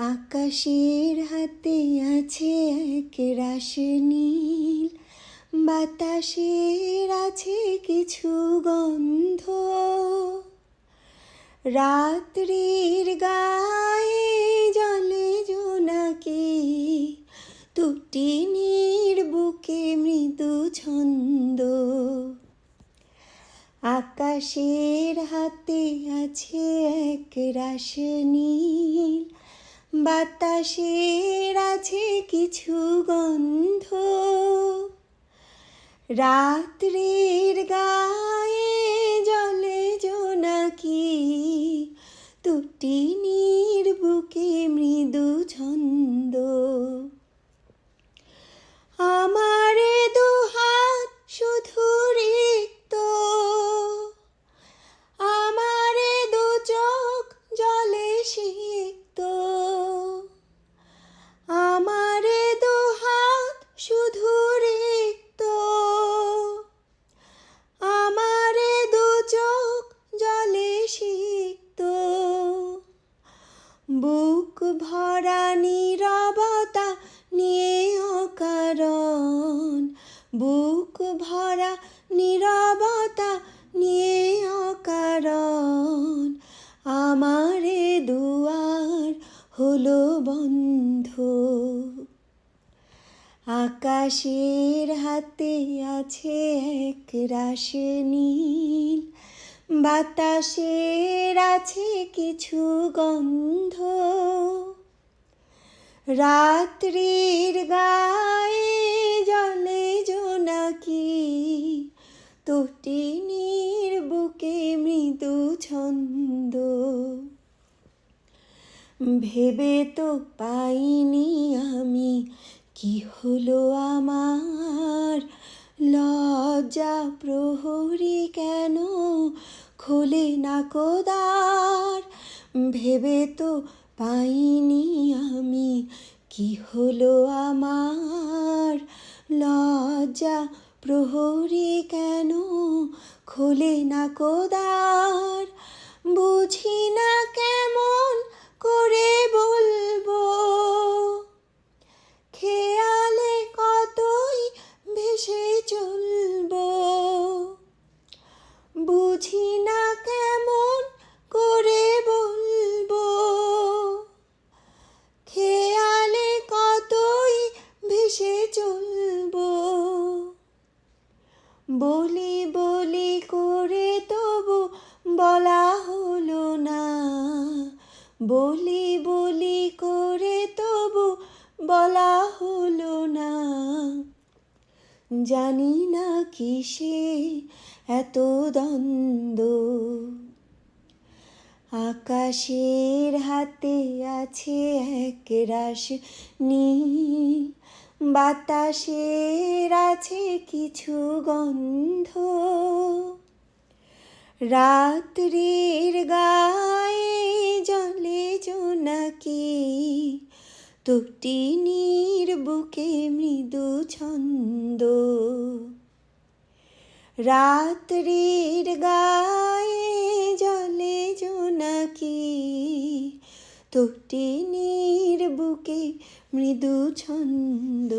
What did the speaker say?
আকাশের হাতে আছে এক রাশি নীল, বাতাসের আছে কিছু গন্ধ। রাত্রির গায়ে জলে জোনাকি, তুটিনীর বুকে মৃদু ছন্দ। আকাশের হাতে আছে এক রাশি নীল, বাতাসের আছে কিছু গন্ধ। রাত্রির গায়ে জলে জোনাকি, তুটিনীর বুকে মৃদু ছন্দ। আমারে দুহাত শুধু রিক্ত, আমারে দু চোখ জলে সিক্ত। আমারে দুহাত শুধু রিক্ত, আমারে দু চোখ জলে সিক্ত। বুক ভরা নীরবতা নিয়ে অকারণ, বুক ভরা নীরবতা নিয়ে অকারণ। আমারে দুয়ার হলো বন্ধ। আকাশের হাতে আছে এক রাশি নীল, বাতাসের আছে কিছু গন্ধ। রাত্রির গায়ে জলে জোনাকি, তুটিনীর বুকে মৃদু ছন্দ। ভেবে তো পাইনি আমি কি হলো আমার, লজ্জা প্রহরী কেন খোলে না দ্বার। ভেবে তো পাইনি আমি কি হলো আমার, লজ্জা প্রহরী কেন খোলে না দ্বার। বুঝি না কেমন করে বলবো, খেয়ালে কতই ভেসে চলবো। বুঝি না কেমন করে বলবো, খেয়ালে কতই ভেসে চলবো। বলি বলি করে তবু বলা হলো না, বলি বলি করে তবু বলা হলো না। জানি না কিসে এত দ্বন্দ্ব। আকাশের হাতে আছে এক রাশি নীল, বাতাসের আছে কিছু গন্ধ। রাত্রির গায়ে জলে জোনাকি, তুটিনীর বুকে মৃদু ছন্দ। রাত্রির গায়ে জলে জোনাকি, তুটিনীর বুকে মৃদু ছন্দ।